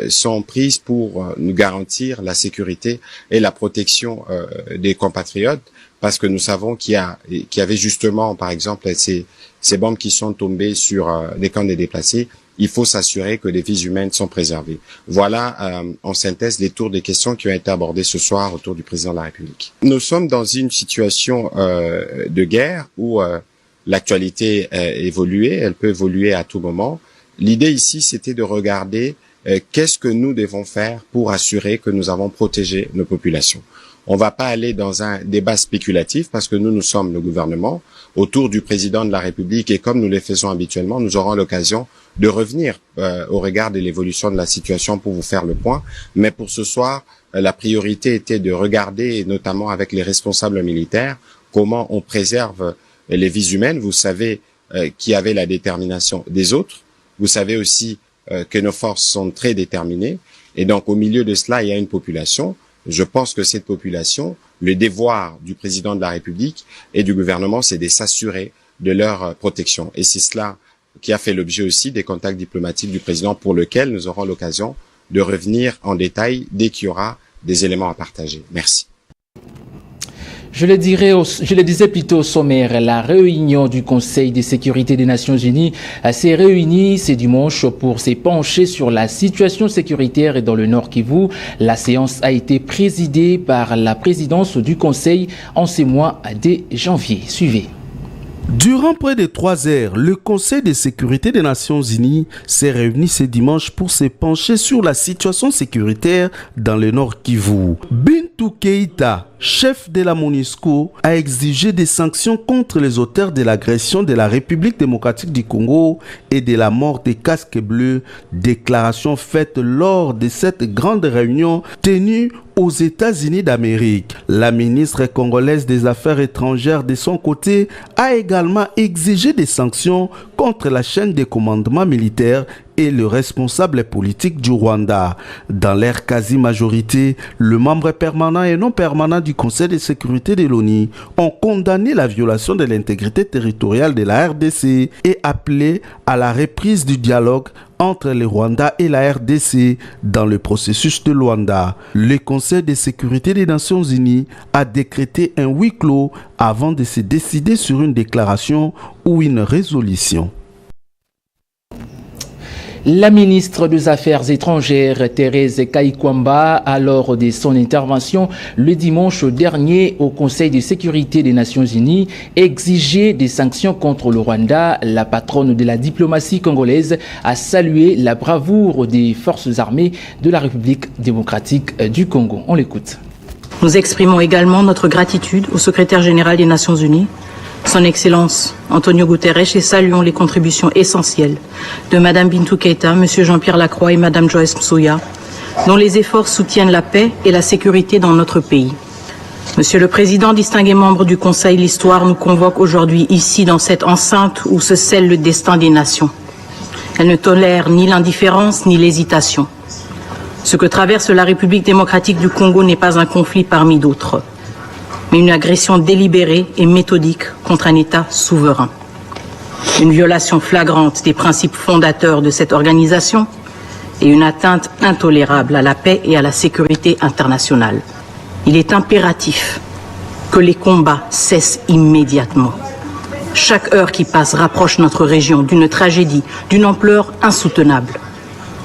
sont prises pour nous garantir la sécurité et la protection des compatriotes, parce que nous savons qu'il y avait justement, par exemple, ces bombes qui sont tombées sur des camps de déplacés. Il faut s'assurer que les vies humaines sont préservées. Voilà, en synthèse, les tours des questions qui ont été abordées ce soir autour du président de la République. Nous sommes dans une situation de guerre où l'actualité évoluée, elle peut évoluer à tout moment. L'idée ici, c'était de regarder qu'est-ce que nous devons faire pour assurer que nous avons protégé nos populations. On va pas aller dans un débat spéculatif parce que nous sommes le gouvernement autour du président de la République, et comme nous le faisons habituellement, nous aurons l'occasion de revenir au regard de l'évolution de la situation pour vous faire le point. Mais pour ce soir, la priorité était de regarder, et notamment avec les responsables militaires, comment on préserve les vies humaines. Vous savez qu'il y avait la détermination des autres. Vous savez aussi que nos forces sont très déterminées. Et donc, au milieu de cela, il y a une population. Je pense que cette population, le devoir du président de la République et du gouvernement, c'est de s'assurer de leur protection. Et c'est cela qui a fait l'objet aussi des contacts diplomatiques du président, pour lequel nous aurons l'occasion de revenir en détail dès qu'il y aura des éléments à partager. Merci. Je le disais plutôt au sommaire, la réunion du Conseil de sécurité des Nations Unies s'est réunie ce dimanche pour se pencher sur la situation sécuritaire dans le Nord Kivu. La séance a été présidée par la présidence du Conseil en ce mois de janvier. Suivez. Durant près de 3 heures, le Conseil de sécurité des Nations Unies s'est réuni ce dimanche pour se pencher sur la situation sécuritaire dans le Nord Kivu. Bintou Keïta, chef de la MONUSCO, a exigé des sanctions contre les auteurs de l'agression de la République démocratique du Congo et de la mort des casques bleus, déclaration faite lors de cette grande réunion tenue aux États-Unis d'Amérique. La ministre congolaise des Affaires étrangères, de son côté, a également exigé des sanctions contre la chaîne de commandement militaire et le responsable politique du Rwanda. Dans leur quasi-majorité, le membre permanent et non permanent du Conseil de sécurité de l'ONU ont condamné la violation de l'intégrité territoriale de la RDC et appelé à la reprise du dialogue entre le Rwanda et la RDC dans le processus de Luanda. Le Conseil de sécurité des Nations Unies a décrété un huis clos avant de se décider sur une déclaration ou une résolution. La ministre des Affaires étrangères, Thérèse Kaikwamba, a lors de son intervention le dimanche dernier au Conseil de sécurité des Nations Unies, exigé des sanctions contre le Rwanda. La patronne de la diplomatie congolaise a salué la bravoure des forces armées de la République démocratique du Congo. On l'écoute. Nous exprimons également notre gratitude au secrétaire général des Nations Unies, Son Excellence Antonio Guterres, et saluons les contributions essentielles de Madame Bintou Keïta, Monsieur Jean-Pierre Lacroix et Madame Joyce Msuya, dont les efforts soutiennent la paix et la sécurité dans notre pays. Monsieur le Président, distingués membres du Conseil, l'histoire nous convoque aujourd'hui ici dans cette enceinte où se scelle le destin des nations. Elle ne tolère ni l'indifférence ni l'hésitation. Ce que traverse la République démocratique du Congo n'est pas un conflit parmi d'autres, mais une agression délibérée et méthodique contre un État souverain. Une violation flagrante des principes fondateurs de cette organisation et une atteinte intolérable à la paix et à la sécurité internationale. Il est impératif que les combats cessent immédiatement. Chaque heure qui passe rapproche notre région d'une tragédie d'une ampleur insoutenable.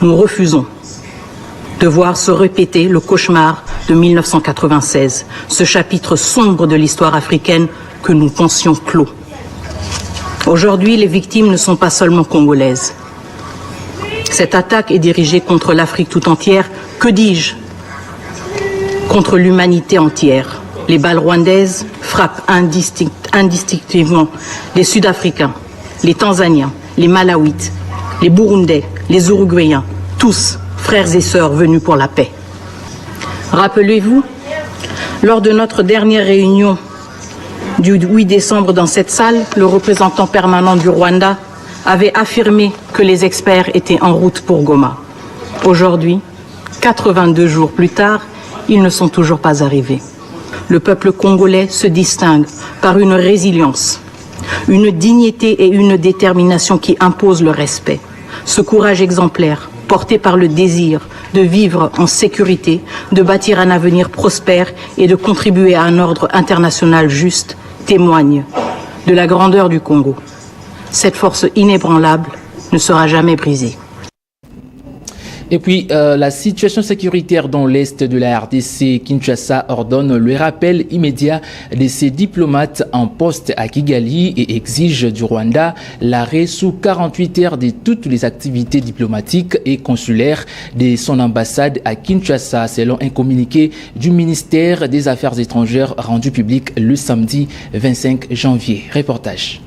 Nous refusons de voir se répéter le cauchemar de 1996, ce chapitre sombre de l'histoire africaine que nous pensions clos. Aujourd'hui, les victimes ne sont pas seulement congolaises. Cette attaque est dirigée contre l'Afrique tout entière, que dis-je, contre l'humanité entière. Les balles rwandaises frappent indistinctivement les Sud-Africains, les Tanzaniens, les Malawites, les Burundais, les Uruguayens, tous frères et sœurs venus pour la paix. Rappelez-vous, lors de notre dernière réunion du 8 décembre dans cette salle, le représentant permanent du Rwanda avait affirmé que les experts étaient en route pour Goma. Aujourd'hui, 82 jours plus tard, ils ne sont toujours pas arrivés. Le peuple congolais se distingue par une résilience, une dignité et une détermination qui imposent le respect. Ce courage exemplaire portés par le désir de vivre en sécurité, de bâtir un avenir prospère et de contribuer à un ordre international juste, témoignent de la grandeur du Congo. Cette force inébranlable ne sera jamais brisée. Et puis, la situation sécuritaire dans l'est de la RDC, Kinshasa ordonne le rappel immédiat de ses diplomates en poste à Kigali et exige du Rwanda l'arrêt sous 48 heures de toutes les activités diplomatiques et consulaires de son ambassade à Kinshasa, selon un communiqué du ministère des Affaires étrangères rendu public le samedi 25 janvier. Reportage.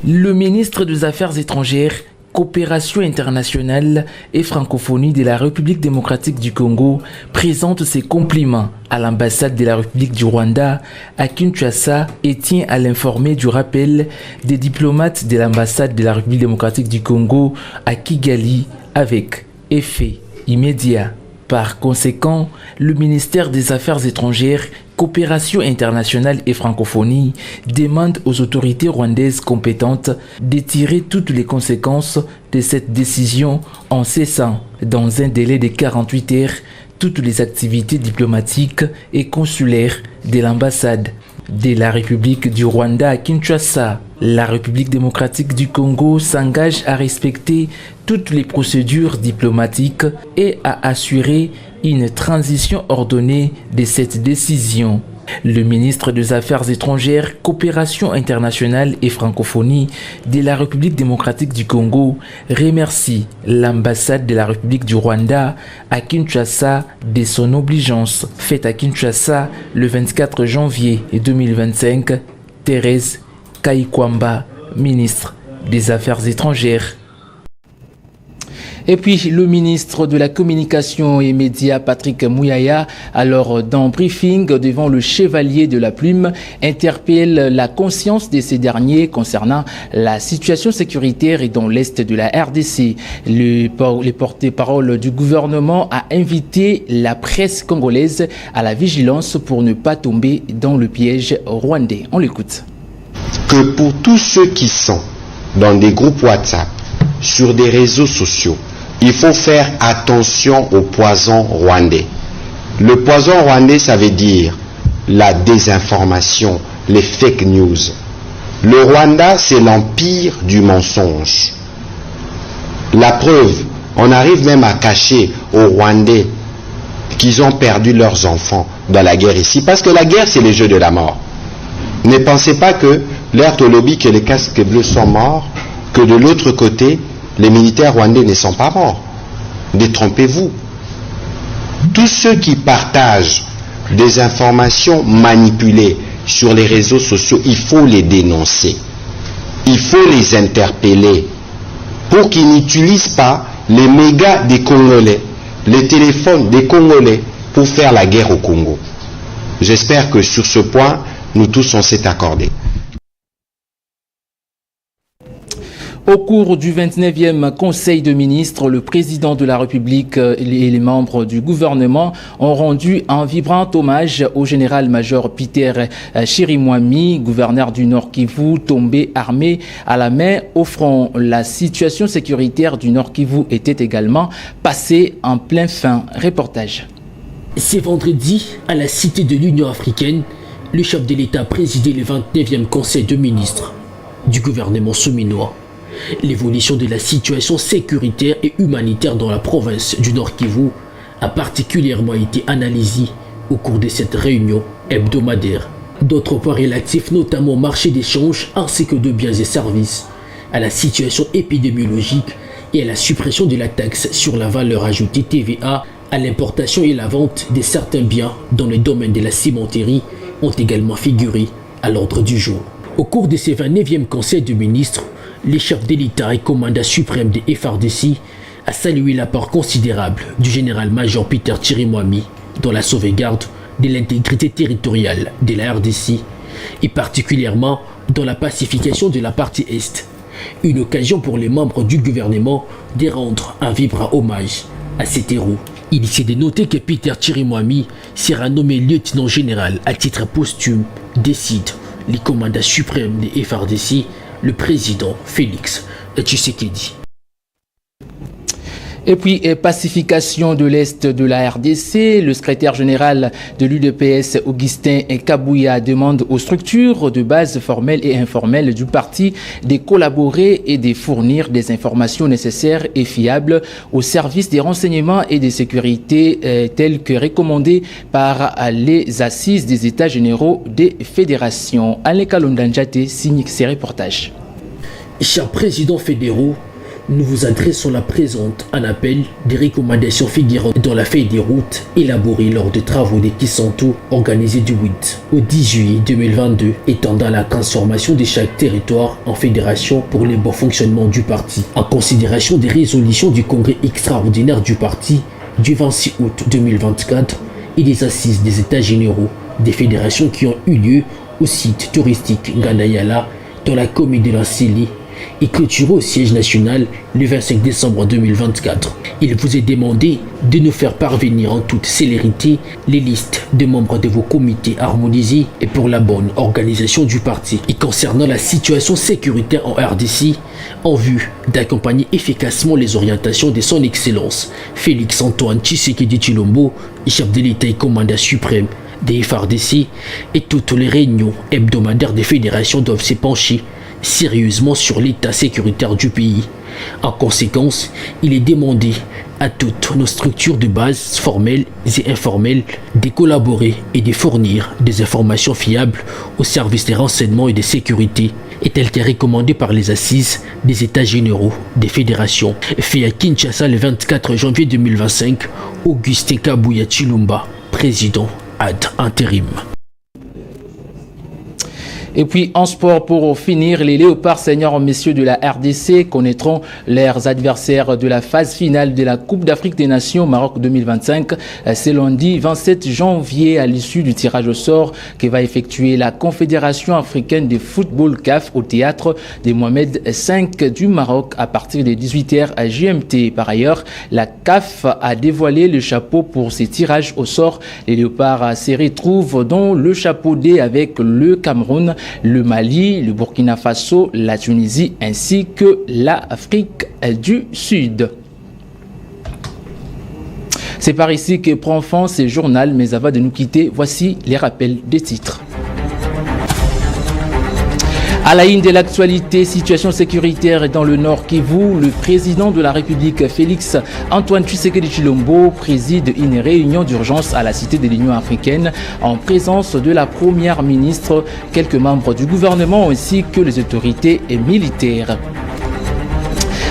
Le ministre des Affaires étrangères, Coopération internationale et francophonie de la République démocratique du Congo présente ses compliments à l'ambassade de la République du Rwanda à Kinshasa et tient à l'informer du rappel des diplomates de l'ambassade de la République démocratique du Congo à Kigali avec effet immédiat. Par conséquent, le ministère des Affaires étrangères, Coopération internationale et francophonie demande aux autorités rwandaises compétentes de tirer toutes les conséquences de cette décision en cessant, dans un délai de 48 heures, toutes les activités diplomatiques et consulaires de l'ambassade de la République du Rwanda à Kinshasa. La République démocratique du Congo s'engage à respecter toutes les procédures diplomatiques et à assurer une transition ordonnée de cette décision. Le ministre des Affaires étrangères, Coopération internationale et francophonie de la République démocratique du Congo remercie l'ambassade de la République du Rwanda à Kinshasa de son obligeance faite à Kinshasa le 24 janvier 2025. Thérèse Kaikwamba, ministre des Affaires étrangères. Et puis, le ministre de la Communication et Médias, Patrick Mouyaya, alors dans briefing devant le Chevalier de la Plume, interpelle la conscience de ces derniers concernant la situation sécuritaire dans l'Est de la RDC. Le porte-parole du gouvernement a invité la presse congolaise à la vigilance pour ne pas tomber dans le piège rwandais. On l'écoute. Que pour tous ceux qui sont dans des groupes WhatsApp, sur des réseaux sociaux, il faut faire attention au poison rwandais. Le poison rwandais, ça veut dire la désinformation, les fake news. Le Rwanda, c'est l'empire du mensonge. La preuve, on arrive même à cacher aux Rwandais qu'ils ont perdu leurs enfants dans la guerre ici, parce que la guerre, c'est le jeu de la mort. Ne pensez pas que l'air Tolobi, que les casques bleus sont morts, que de l'autre côté, les militaires rwandais ne sont pas morts. Détrompez-vous. Tous ceux qui partagent des informations manipulées sur les réseaux sociaux, il faut les dénoncer. Il faut les interpeller pour qu'ils n'utilisent pas les mégas des Congolais, les téléphones des Congolais pour faire la guerre au Congo. J'espère que sur ce point, nous tous on s'est accordés. Au cours du 29e Conseil de ministres, le président de la République et les membres du gouvernement ont rendu un vibrant hommage au général-major Peter Chirimwami, gouverneur du Nord Kivu, tombé armé à la main au front. La situation sécuritaire du Nord Kivu était également passée en plein fin. Reportage. C'est vendredi, à la Cité de l'Union africaine, le chef de l'État a présidé le 29e Conseil de ministres du gouvernement souminois. L'évolution de la situation sécuritaire et humanitaire dans la province du Nord Kivu a particulièrement été analysée au cours de cette réunion hebdomadaire. D'autres points relatifs notamment au marché d'échange ainsi que de biens et services, à la situation épidémiologique et à la suppression de la taxe sur la valeur ajoutée TVA, à l'importation et la vente de certains biens dans le domaine de la cimenterie ont également figuré à l'ordre du jour. Au cours de ces 29e Conseil de ministres, les chefs de l'État et commandant suprême des FARDC a salué l'apport considérable du général-major Peter Chirimwami dans la sauvegarde de l'intégrité territoriale de la RDC et particulièrement dans la pacification de la partie Est. Une occasion pour les membres du gouvernement de rendre un vibrant hommage à cet héros. Il est de noter que Peter Chirimwami sera nommé lieutenant général à titre posthume, décide les commandants suprêmes des FARDC, le président Félix Tshisekedi. Et puis, pacification de l'Est de la RDC, le secrétaire général de l'UDPS, Augustin Kabouya, demande aux structures de base formelles et informelles du parti de collaborer et de fournir des informations nécessaires et fiables au service des renseignements et des sécurités telles que recommandées par les assises des États généraux des fédérations. Alain Kalondanjate signe ces reportages. Chers présidents fédéraux, nous vous adressons la présente un appel des recommandations figurant dans la feuille des routes élaborée lors des travaux des Kisanto organisés du 8 au 10 juillet 2022 étendant la transformation de chaque territoire en fédération pour le bon fonctionnement du parti. En considération des résolutions du congrès extraordinaire du parti du 26 août 2024 et des assises des États généraux des fédérations qui ont eu lieu au site touristique Ngandayala dans la commune de Lansili et clôturé au siège national le 25 décembre 2024. Il vous est demandé de nous faire parvenir en toute célérité les listes de membres de vos comités harmonisés et pour la bonne organisation du parti. Et concernant la situation sécuritaire en RDC, en vue d'accompagner efficacement les orientations de son Excellence Félix Antoine Tshisekedi Tshilombo, chef de l'État et commandant suprême des FARDC, et toutes les réunions hebdomadaires des fédérations doivent se pencher sérieusement sur l'état sécuritaire du pays. En conséquence, il est demandé à toutes nos structures de base formelles et informelles de collaborer et de fournir des informations fiables au service des renseignements et de sécurité, et tel qu'est recommandé par les assises des États généraux des fédérations. Fait à Kinshasa le 24 janvier 2025, Augustin Kabouya Tshilombo, président ad intérim. Et puis en sport, pour finir, les Léopards seniors messieurs de la RDC connaîtront leurs adversaires de la phase finale de la Coupe d'Afrique des Nations Maroc 2025. C'est lundi 27 janvier à l'issue du tirage au sort que va effectuer la Confédération africaine de football CAF au théâtre de Mohamed V du Maroc à partir de 18h à GMT. Par ailleurs, la CAF a dévoilé le chapeau pour ces tirages au sort. Les Léopards se retrouvent dans le chapeau D avec le Cameroun, le Mali, le Burkina Faso, la Tunisie ainsi que l'Afrique du Sud. C'est par ici que prend fin ce journal, mais avant de nous quitter, voici les rappels des titres. À la une de l'actualité, situation sécuritaire dans le Nord Kivu, le président de la République Félix Antoine Tshisekedi Tshilombo préside une réunion d'urgence à la Cité de l'Union africaine en présence de la première ministre, quelques membres du gouvernement ainsi que les autorités militaires.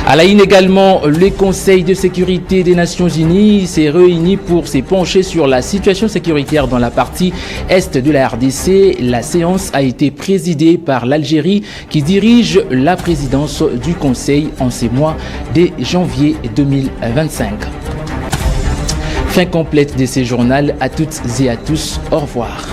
À la une également, le Conseil de sécurité des Nations Unies s'est réuni pour se pencher sur la situation sécuritaire dans la partie est de la RDC. La séance a été présidée par l'Algérie qui dirige la présidence du Conseil en ces mois de janvier 2025. Fin complète de ce journal. À toutes et à tous, au revoir.